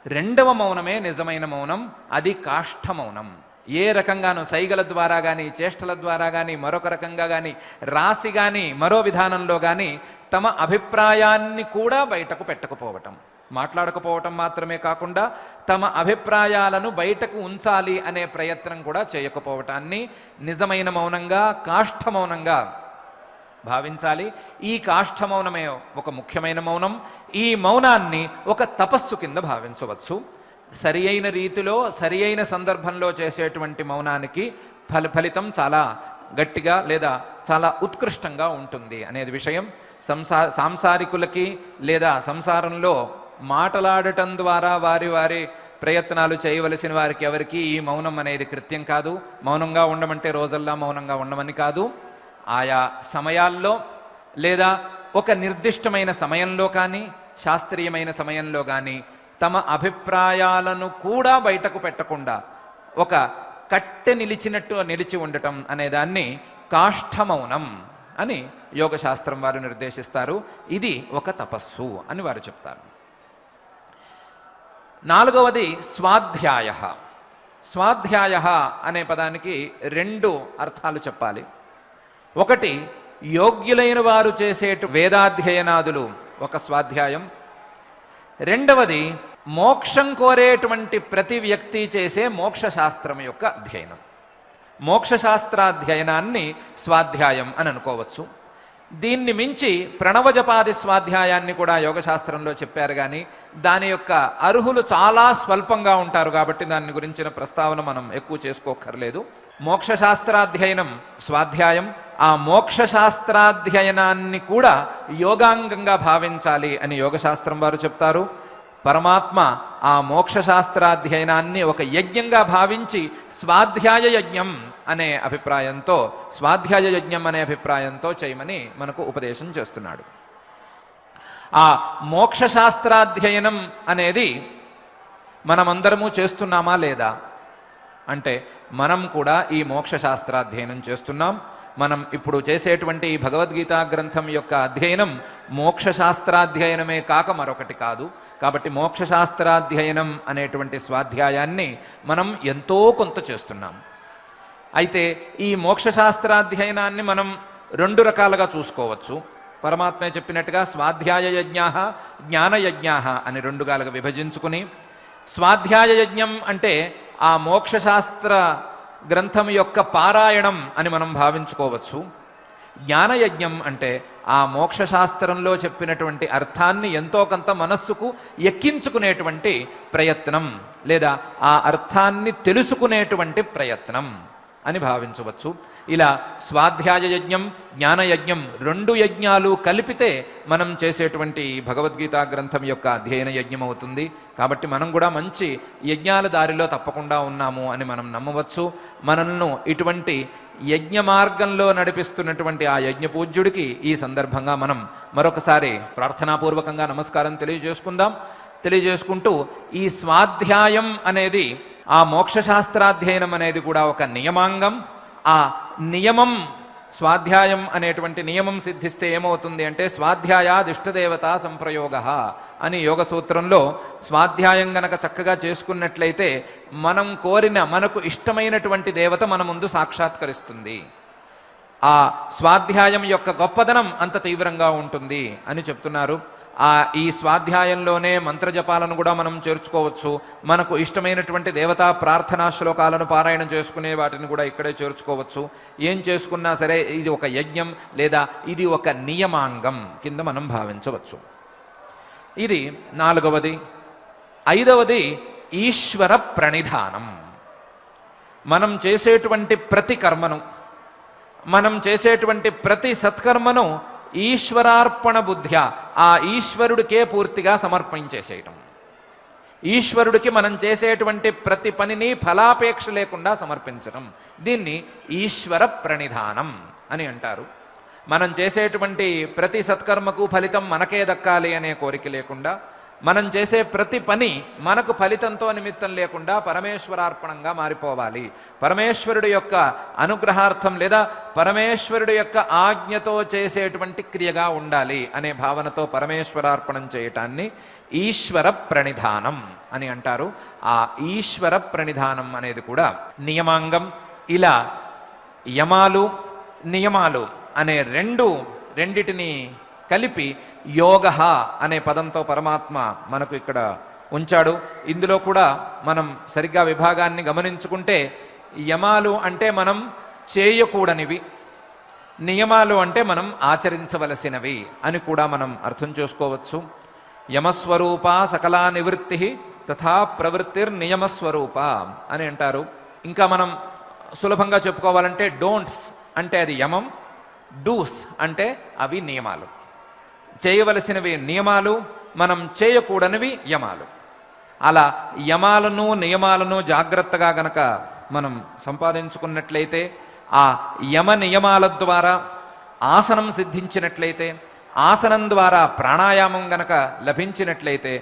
రెండవ మౌనమే నిజమైన మౌనం, అది కాష్ఠ మౌనం. ఏ రకంగానూ సైగల ద్వారా కానీ, చేష్టల ద్వారా కానీ, మరొక రకంగా కానీ, రాసి కానీ, మరో విధానంలో కానీ తమ అభిప్రాయాన్ని కూడా బయటకు పెట్టకపోవటం, మాట్లాడకపోవటం మాత్రమే కాకుండా తమ అభిప్రాయాలను బయటకు ఉంచాలి అనే ప్రయత్నం కూడా చేయకపోవటాన్ని నిజమైన మౌనంగా, కాష్ఠ మౌనంగా భావించాలి. ఈ కాష్ఠ మౌనమే ఒక ముఖ్యమైన మౌనం. ఈ మౌనాన్ని ఒక తపస్సు కింద భావించవచ్చు. సరి అయిన రీతిలో, సరి అయిన సందర్భంలో చేసేటువంటి మౌనానికి ఫలితం చాలా గట్టిగా లేదా చాలా ఉత్కృష్టంగా ఉంటుంది అనేది విషయం. సాంసారికులకి లేదా సంసారంలో మాట్లాడటం ద్వారా వారి వారి ప్రయత్నాలు చేయవలసిన వారికి ఎవరికి ఈ మౌనం అనేది కృత్యం కాదు. మౌనంగా ఉండమంటే రోజల్లా మౌనంగా ఉండమని కాదు. ఆయా సమయాల్లో లేదా ఒక నిర్దిష్టమైన సమయంలో కానీ, శాస్త్రీయమైన సమయంలో కానీ తమ అభిప్రాయాలను కూడా బయటకు పెట్టకుండా ఒక కట్టె నిలిచి ఉండటం అనేదాన్ని కాష్ఠమౌనం అని యోగశాస్త్రం వారు నిర్దేశిస్తారు. ఇది ఒక తపస్సు అని వారు చెప్తారు. నాలుగవది స్వాధ్యాయ. స్వాధ్యాయ అనే పదానికి రెండు అర్థాలు చెప్పాలి. ఒకటి, యోగ్యులైన వారు చేసే వేదాధ్యయనాదులు ఒక స్వాధ్యాయం. రెండవది, మోక్షం కోరేటువంటి ప్రతి వ్యక్తి చేసే మోక్షశాస్త్రం యొక్క అధ్యయనం. మోక్షశాస్త్రాధ్యయనాన్ని స్వాధ్యాయం అని అనుకోవచ్చు. దీన్ని మించి ప్రణవజపాది స్వాధ్యాయాన్ని కూడా యోగశాస్త్రంలో చెప్పారు, కానీ దాని యొక్క అర్హులు చాలా స్వల్పంగా ఉంటారు కాబట్టి దాని గురించిన ప్రస్తావన మనం ఎక్కువ చేసుకోకర్లేదు. మోక్షశాస్త్రాధ్యయనం స్వాధ్యాయం. ఆ మోక్షశాస్త్రాధ్యయనాన్ని కూడా యోగాంగంగా భావించాలి అని యోగశాస్త్రం వారు చెప్తారు. పరమాత్మ ఆ మోక్షశాస్త్రాధ్యయనాన్ని ఒక యజ్ఞంగా భావించి స్వాధ్యాయ యజ్ఞం అనే అభిప్రాయంతో చేయమని మనకు ఉపదేశం చేస్తున్నాడు. ఆ మోక్షశాస్త్రాధ్యయనం అనేది మనమందరము చేస్తున్నామా లేదా అంటే, మనం కూడా ఈ మోక్షశాస్త్రాధ్యయనం చేస్తున్నాం. మనం ఇప్పుడు చేసేటువంటి ఈ భగవద్గీతా గ్రంథం యొక్క అధ్యయనం మోక్షశాస్త్రాధ్యయనమే కాక మరొకటి కాదు. కాబట్టి మోక్షశాస్త్రాధ్యయనం అనేటువంటి స్వాధ్యాయాన్ని మనం ఎంతో కొంత చేస్తున్నాం. అయితే ఈ మోక్షశాస్త్రాధ్యయనాన్ని మనం రెండు రకాలుగా చూసుకోవచ్చు. పరమాత్మ చెప్పినట్టుగా స్వాధ్యాయ యజ్ఞాః జ్ఞానయజ్ఞాః అని రెండుగాలుగా విభజించుకుని, స్వాధ్యాయ యజ్ఞం అంటే ఆ మోక్షశాస్త్ర గ్రంథం యొక్క పారాయణం అని మనం భావించుకోవచ్చు. జ్ఞానయజ్ఞం అంటే ఆ మోక్షశాస్త్రంలో చెప్పినటువంటి అర్థాన్ని ఎంతో కొంత మనస్సుకు ఎక్కించుకునేటువంటి ప్రయత్నం, లేదా ఆ అర్థాన్ని తెలుసుకునేటువంటి ప్రయత్నం అని భావించవచ్చు. ఇలా స్వాధ్యాయ యజ్ఞం, జ్ఞానయజ్ఞం రెండు యజ్ఞాలు కలిపితే మనం చేసేటువంటి భగవద్గీతా గ్రంథం యొక్క అధ్యయన యజ్ఞం అవుతుంది. కాబట్టి మనం కూడా మంచి యజ్ఞాల దారిలో తప్పకుండా ఉన్నాము అని మనం నమ్మవచ్చు. మనల్ని ఇటువంటి యజ్ఞ మార్గంలో నడిపిస్తున్నటువంటి ఆ యజ్ఞ పూజ్యుడికి ఈ సందర్భంగా మనం మరొకసారి ప్రార్థనాపూర్వకంగా నమస్కారం తెలియజేసుకుంటూ, ఈ స్వాధ్యాయం అనేది, ఆ మోక్షశాస్త్రాధ్యయనం అనేది కూడా ఒక నియమాంగం. ఆ నియమం, స్వాధ్యాయం అనేటువంటి నియమం సిద్ధిస్తే ఏమవుతుంది అంటే, స్వాధ్యాయాదిష్టదేవత సంప్రయోగ అని యోగ సూత్రంలో స్వాధ్యాయం గనక చక్కగా చేసుకున్నట్లయితే మనం కోరిన, మనకు ఇష్టమైనటువంటి దేవత మన ముందు సాక్షాత్కరిస్తుంది. ఆ స్వాధ్యాయం యొక్క గొప్పదనం అంత తీవ్రంగా ఉంటుంది అని చెప్తున్నారు. ఈ స్వాధ్యాయంలోనే మంత్రజపాలను కూడా మనం చేర్చుకోవచ్చు. మనకు ఇష్టమైనటువంటి దేవతా ప్రార్థనా శ్లోకాలను పారాయణం చేసుకునే వాటిని కూడా ఇక్కడే చేర్చుకోవచ్చు. ఏం చేసుకున్నా సరే ఇది ఒక యజ్ఞం లేదా ఇది ఒక నియమాంగం కింద మనం భావించవచ్చు. ఇది నాలుగవది. ఐదవది ఈశ్వర ప్రణిధానం. మనం చేసేటువంటి ప్రతి కర్మను, మనం చేసేటువంటి ప్రతి సత్కర్మను ఈశ్వరార్పణ బుద్ధ్యా, ఆ ఈశ్వరుడికే పూర్తిగా సమర్పించేసేయటం. ఈశ్వరుడికి మనం చేసేటువంటి ప్రతి పనిని ఫలాపేక్ష లేకుండా సమర్పించడం, దీన్ని ఈశ్వర ప్రణిధానం అని అంటారు. మనం చేసేటువంటి ప్రతి సత్కర్మకు ఫలితం మనకే దక్కాలి అనే కోరిక లేకుండా, మనం చేసే ప్రతి పని మనకు ఫలితంతో నిమిత్తం లేకుండా పరమేశ్వరార్పణంగా మారిపోవాలి. పరమేశ్వరుడు యొక్క అనుగ్రహార్థం లేదా పరమేశ్వరుడు యొక్క ఆజ్ఞతో చేసేటువంటి క్రియగా ఉండాలి అనే భావనతో పరమేశ్వరార్పణం చేయటాన్ని ఈశ్వర ప్రణిధానం అని అంటారు. ఆ ఈశ్వర ప్రణిధానం అనేది కూడా నియమాంగం. ఇలా యమాలు, నియమాలు అనే రెండిటిని కలిపి యోగ అనే పదంతో పరమాత్మ మనకు ఇక్కడ ఉంచాడు. ఇందులో కూడా మనం సరిగ్గా విభాగాన్ని గమనించుకుంటే, యమాలు అంటే మనం చేయకూడనివి, నియమాలు అంటే మనం ఆచరించవలసినవి అని కూడా మనం అర్థం చేసుకోవచ్చు. యమస్వరూప సకలా నివృత్తి తథా ప్రవృత్తిర్నియమస్వరూప అని అంటారు. ఇంకా మనం సులభంగా చెప్పుకోవాలంటే డోంట్స్ అంటే అది యమం, డూస్ అంటే అవి నియమాలు. చేయవలసినవి నియమాలు, మనం చేయకూడనివి యమాలు. అలా యమాలను నియమాలను జాగ్రత్తగా గనక మనం సంపాదించుకున్నట్లయితే, ఆ యమ నియమాల ద్వారా ఆసనం సిద్ధించినట్లయితే, ఆసనం ద్వారా ప్రాణాయామం గనక లభించినట్లయితే,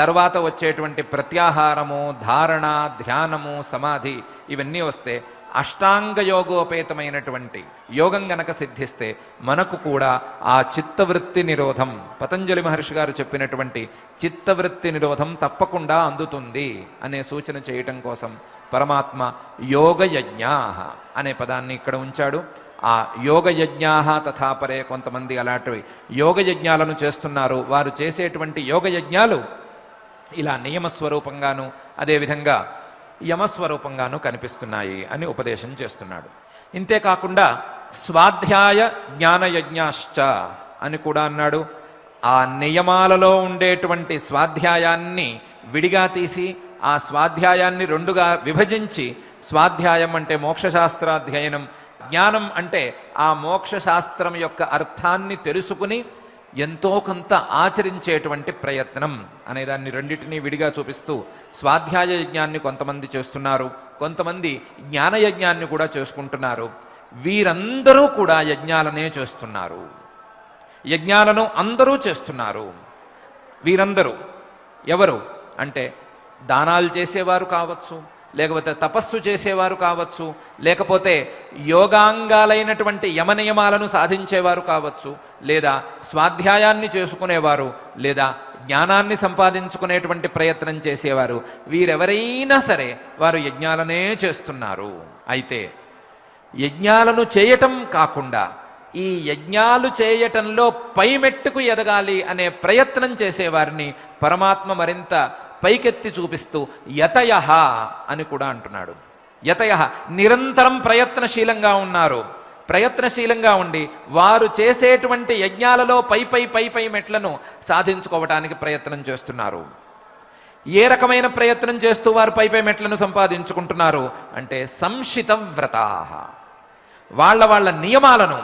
తర్వాత వచ్చేటువంటి ప్రత్యాహారము, ధారణ, ధ్యానము, సమాధి ఇవన్నీ వస్తే అష్టాంగ యోగోపేతమైనటువంటి యోగం గనక సిద్ధిస్తే మనకు కూడా ఆ చిత్తవృత్తి నిరోధం, పతంజలి మహర్షి గారు చెప్పినటువంటి చిత్తవృత్తి నిరోధం తప్పకుండా అందుతుంది అనే సూచన చేయటం కోసం పరమాత్మ యోగయజ్ఞా అనే పదాన్ని ఇక్కడ ఉంచాడు. ఆ యోగయజ్ఞా తథాపరే, కొంతమంది అలాంటివి యోగయజ్ఞాలను చేస్తున్నారు. వారు చేసేటువంటి యోగయజ్ఞాలు ఇలా నియమస్వరూపంగాను అదేవిధంగా యమస్వరూపంగాను కనిపిస్తున్నాయి అని ఉపదేశం చేస్తున్నాడు. ఇంతేకాకుండా స్వాధ్యాయ జ్ఞానయజ్ఞాశ్చ అని కూడా అన్నాడు. ఆ నియమాలలో ఉండేటువంటి స్వాధ్యాయాన్ని విడిగా తీసి ఆ స్వాధ్యాయాన్ని రెండుగా విభజించి, స్వాధ్యాయం అంటే మోక్షశాస్త్రాధ్యయనం, జ్ఞానం అంటే ఆ మోక్షశాస్త్రం యొక్క అర్థాన్ని తెలుసుకుని ఎంతో కొంత ఆచరించేటువంటి ప్రయత్నం అనేదాన్ని రెండింటినీ విడిగా చూపిస్తూ స్వాధ్యాయ యజ్ఞాన్ని కొంతమంది చేస్తున్నారు, కొంతమంది జ్ఞానయజ్ఞాన్ని కూడా చేసుకుంటున్నారు. వీరందరూ కూడా యజ్ఞాలనే చేస్తున్నారు. యజ్ఞాలను అందరూ చేస్తున్నారు. వీరందరూ ఎవరు అంటే దానాలు చేసేవారు కావచ్చు, లేకపోతే తపస్సు చేసేవారు కావచ్చు, లేకపోతే యోగాంగాలైనటువంటి యమనియమాలను సాధించేవారు కావచ్చు, లేదా స్వాధ్యాయాన్ని చేసుకునేవారు, లేదా జ్ఞానాన్ని సంపాదించుకునేటువంటి ప్రయత్నం చేసేవారు. వీరెవరైనా సరే వారు యజ్ఞాలనే చేస్తున్నారు. అయితే యజ్ఞాలను చేయటం కాకుండా ఈ యజ్ఞాలు చేయటంలో పైమెట్టుకు ఎదగాలి అనే ప్రయత్నం చేసేవారిని పరమాత్మ మరింత పైకెత్తి చూపిస్తూ యతయః అని కూడా అంటున్నాడు. యతయః నిరంతరం ప్రయత్నశీలంగా ఉన్నారు. ప్రయత్నశీలంగా ఉండి వారు చేసేటువంటి యజ్ఞాలలో పై మెట్లను సాధించుకోవటానికి ప్రయత్నం చేస్తున్నారు. ఏ రకమైన ప్రయత్నం చేస్తూ వారు పై మెట్లను సంపాదించుకుంటున్నారు అంటే సంశిత వ్రతాః, వాళ్ళ నియమాలను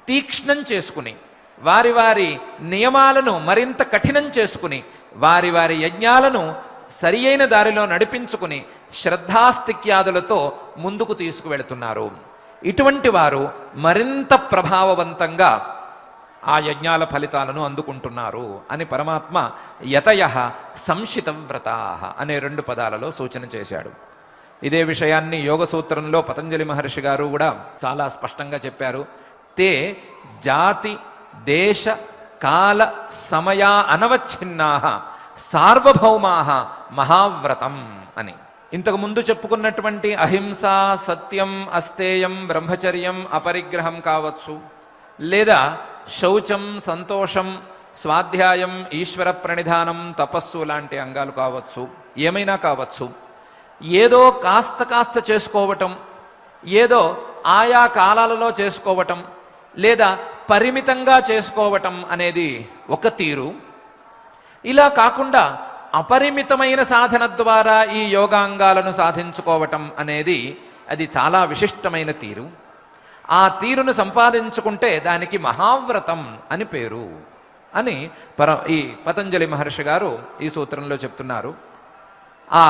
తీక్ష్ణం చేసుకుని, వారి వారి నియమాలను మరింత కఠినం చేసుకుని, వారి వారి యజ్ఞాలను సరి అయిన దారిలో నడిపించుకుని శ్రద్ధాస్తిక్యాదులతో ముందుకు తీసుకువెళుతున్నారు. ఇటువంటి వారు మరింత ప్రభావవంతంగా ఆ యజ్ఞాల ఫలితాలను అందుకుంటున్నారు అని పరమాత్మ యతయః సంశిత వ్రతాః అనే 2 పదాలలో సూచన చేశాడు. ఇదే విషయాన్ని యోగ సూత్రంలో పతంజలి మహర్షి గారు కూడా చాలా స్పష్టంగా చెప్పారు. తే జాతి దేశ కాల సమయా అనవచ్ఛిన్నాః సార్వభౌమాః మహావ్రతం అని. ఇంతకు ముందు చెప్పుకున్నటువంటి అహింస, సత్యం, అస్తేయం, బ్రహ్మచర్యం, అపరిగ్రహం కావచ్చు, లేదా శౌచం, సంతోషం, స్వాధ్యాయం, ఈశ్వర ప్రణిధానం, తపస్సు లాంటి అంగాలు కావచ్చు, ఏమైనా కావచ్చు, ఏదో కాస్త చేసుకోవటం, ఏదో ఆయా కాలాలలో చేసుకోవటం, లేదా పరిమితంగా చేసుకోవటం అనేది ఒక తీరు. ఇలా కాకుండా అపరిమితమైన సాధన ద్వారా ఈ యోగాంగాలను సాధించుకోవటం అనేది అది చాలా విశిష్టమైన తీరు. ఆ తీరును సంపాదించుకుంటే దానికి మహావ్రతం అని పేరు అని ఈ పతంజలి మహర్షి గారు ఈ సూత్రంలో చెప్తున్నారు. ఆ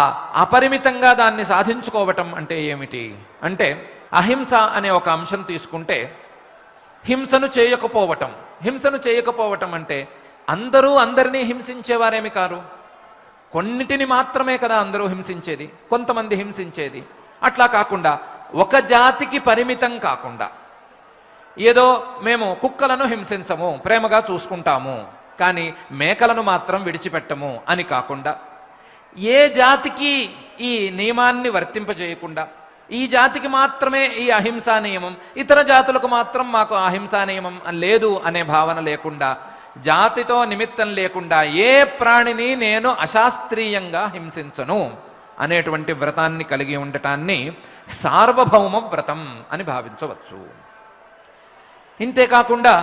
అపరిమితంగా దాన్ని సాధించుకోవటం అంటే ఏమిటి అంటే, అహింస అనే ఒక అంశం తీసుకుంటే హింసను చేయకపోవటం అంటే అందరూ అందరినీ హింసించేవారేమి కారు. కొన్నిటిని మాత్రమే కదా అందరూ హింసించేది, కొంతమంది హింసించేది. అట్లా కాకుండా ఒక జాతికి పరిమితం కాకుండా, ఏదో మేము కుక్కలను హింసించము, ప్రేమగా చూసుకుంటాము, కానీ మేకలను మాత్రం విడిచిపెట్టము అని కాకుండా, ఏ జాతికి ఈ నియమాన్ని వర్తింపజేయకుండా, ఈ జాతికి మాత్రమే ఈ అహింసా నియమం, ఇతర జాతులకు మాత్రం మాకు అహింసా నియమం లేదు అనే భావన లేకుండా, జాతితో నిమిత్తం లేకుండా ఏ ప్రాణిని నేను అశాస్త్రీయంగా హింసించను అనేటువంటి వ్రతాన్ని కలిగి ఉండటాన్ని సార్వభౌమ వ్రతం అని భావించవచ్చు. ఇంతేకాకుండా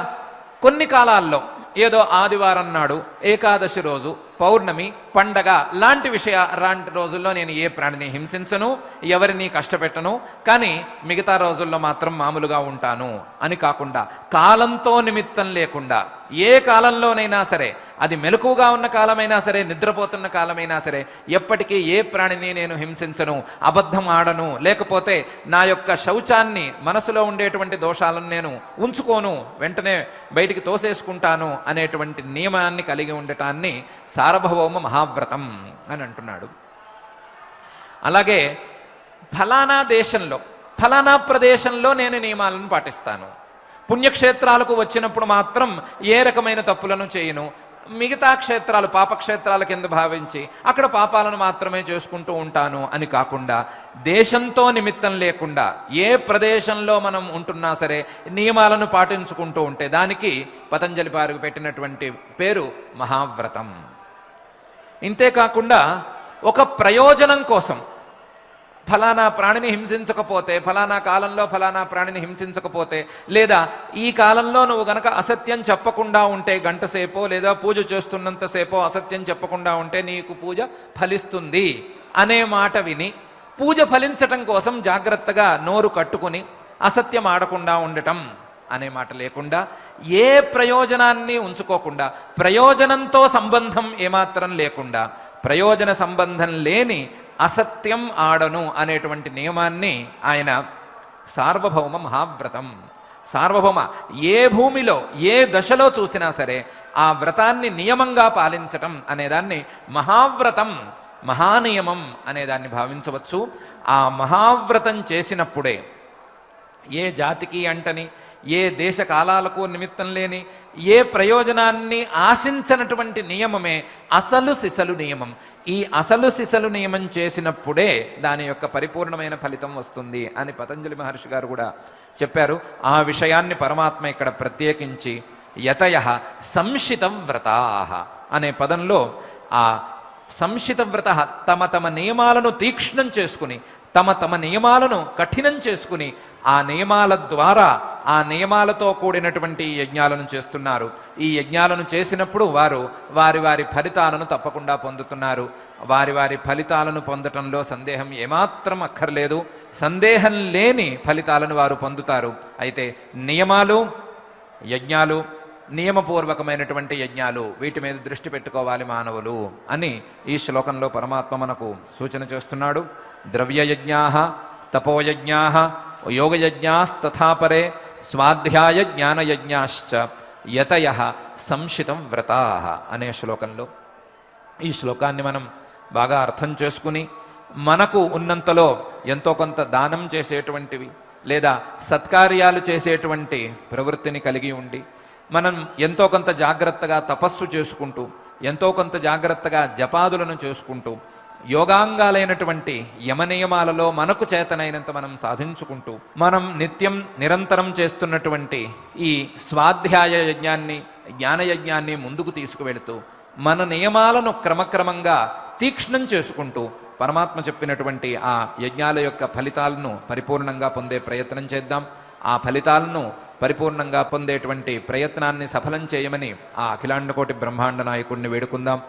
కొన్ని కాలాల్లో ఏదో ఆదివారం నాడు, ఏకాదశి రోజు, పౌర్ణమి, పండగ లాంటి రోజుల్లో నేను ఏ ప్రాణిని హింసించను, ఎవరిని కష్టపెట్టను, కానీ మిగతా రోజుల్లో మాత్రం మామూలుగా ఉంటాను అని కాకుండా, కాలంతో నిమిత్తం లేకుండా ఏ కాలంలోనైనా సరే, అది మెలకువగా ఉన్న కాలమైనా సరే, నిద్రపోతున్న కాలమైనా సరే, ఎప్పటికీ ఏ ప్రాణిని నేను హింసించను, అబద్ధం ఆడను, లేకపోతే నా యొక్క శౌచాన్ని, మనసులో ఉండేటువంటి దోషాలను నేను ఉంచుకోను, వెంటనే బయటికి తోసేసుకుంటాను అనేటువంటి నియమాన్ని కలిగి ఉండటాన్ని సార్వభౌమ మహావ్రతం అని అంటున్నాడు. అలాగే ఫలానా దేశంలో ఫలానా ప్రదేశంలో నేను నియమాలను పాటిస్తాను, పుణ్యక్షేత్రాలకు వచ్చినప్పుడు మాత్రం ఏ రకమైన తప్పులను చేయను, మిగతా క్షేత్రాలు పాపక్షేత్రాల కింద భావించి అక్కడ పాపాలను మాత్రమే చేసుకుంటూ ఉంటాను అని కాకుండా, దేశంతో నిమిత్తం లేకుండా ఏ ప్రదేశంలో మనం ఉంటున్నా సరే నియమాలను పాటించుకుంటూ ఉంటే దానికి పతంజలి వారికి పెట్టినటువంటి పేరు మహావ్రతం. ఇంతేకాకుండా ఒక ప్రయోజనం కోసం ఫలానా ప్రాణిని హింసించకపోతే, ఫలానా కాలంలో ఫలానా ప్రాణిని హింసించకపోతే, లేదా ఈ కాలంలో నువ్వు గనక అసత్యం చెప్పకుండా ఉంటే గంట సేపో లేదా పూజ చేస్తున్నంతసేపో అసత్యం చెప్పకుండా ఉంటే నీకు పూజ ఫలిస్తుంది అనే మాట విని పూజ ఫలించటం కోసం జాగ్రత్తగా నోరు కట్టుకుని అసత్యం ఆడకుండా ఉండటం అనే మాట లేకుండా, ఏ ప్రయోజనాన్ని ఉంచుకోకుండా, ప్రయోజనంతో సంబంధం ఏమాత్రం లేకుండా, ప్రయోజన సంబంధం లేని అసత్యం ఆడను అనేటువంటి నియమాన్ని ఆయన సార్వభౌమ మహావ్రతం. సార్వభౌమ ఏ భూమిలో ఏ దశలో చూసినా సరే ఆ వ్రతాన్ని నియమంగా పాలించటం అనేదాన్ని మహావ్రతం, మహానియమం అనేదాన్ని భావించవచ్చు. ఆ మహావ్రతం చేసినప్పుడే ఏ జాతికి అంటని, ఏ దేశ కాలాలకు నిమిత్తం లేని, ఏ ప్రయోజనాన్ని ఆశించనటువంటి నియమమే అసలు సిసలు నియమం. ఈ అసలు సిసలు నియమం చేసినప్పుడే దాని యొక్క పరిపూర్ణమైన ఫలితం వస్తుంది అని పతంజలి మహర్షి గారు కూడా చెప్పారు. ఆ విషయాన్ని పరమాత్మ ఇక్కడ ప్రత్యేకించి యతయః సంశిత వ్రతాః అనే పదంలో ఆ సంశిత వ్రత తమ తమ నియమాలను తీక్ష్ణం చేసుకుని, తమ తమ నియమాలను కఠినం చేసుకుని ఆ నియమాల ద్వారా ఆ నియమాలతో కూడినటువంటి యజ్ఞాలను చేస్తున్నారు. ఈ యజ్ఞాలను చేసినప్పుడు వారు వారి వారి ఫలితాలను తప్పకుండా పొందుతున్నారు. వారి వారి ఫలితాలను పొందటంలో సందేహం ఏమాత్రం అక్కర్లేదు. సందేహం లేని ఫలితాలను వారు పొందుతారు. అయితే నియమాలు, యజ్ఞాలు, నియమపూర్వకమైనటువంటి యజ్ఞాలు, వీటి మీద దృష్టి పెట్టుకోవాలి మానవులు అని ఈ శ్లోకంలో పరమాత్మ మనకు సూచన చేస్తున్నాడు. ద్రవ్యయజ్ఞాః తపోయజ్ఞాః యోగయజ్ఞాస్తథాపరే స్వాధ్యాయ జ్ఞానయజ్ఞాశ్చ యతయః సంశితం వ్రతాః అనే శ్లోకంలో ఈ శ్లోకాన్ని మనం బాగా అర్థం చేసుకుని మనకు ఉన్నంతలో ఎంతో కొంత దానం చేసేటువంటివి లేదా సత్కార్యాలు చేసేటువంటి ప్రవృత్తిని కలిగి ఉండి మనం ఎంతో కొంత జాగ్రత్తగా తపస్సు చేసుకుంటూ, ఎంతో కొంత జాగ్రత్తగా జపాదులను చేసుకుంటూ, యోగాంగాలైనటువంటి యమనియమాలలో మనకు చేతనైనంత మనం సాధించుకుంటూ, మనం నిత్యం నిరంతరం చేస్తున్నటువంటి ఈ స్వాధ్యాయ యజ్ఞాన్ని, జ్ఞానయజ్ఞాన్ని ముందుకు తీసుకువెళుతూ మన నియమాలను క్రమక్రమంగా తీక్ష్ణం చేసుకుంటూ పరమాత్మ చెప్పినటువంటి ఆ యజ్ఞాల యొక్క ఫలితాలను పరిపూర్ణంగా పొందే ప్రయత్నం చేద్దాం. ఆ ఫలితాలను పరిపూర్ణంగా పొందేటువంటి ప్రయత్నాన్ని సఫలం చేయమని ఆ అఖిలాండకోటి బ్రహ్మాండ నాయకుడిని వేడుకుందాం.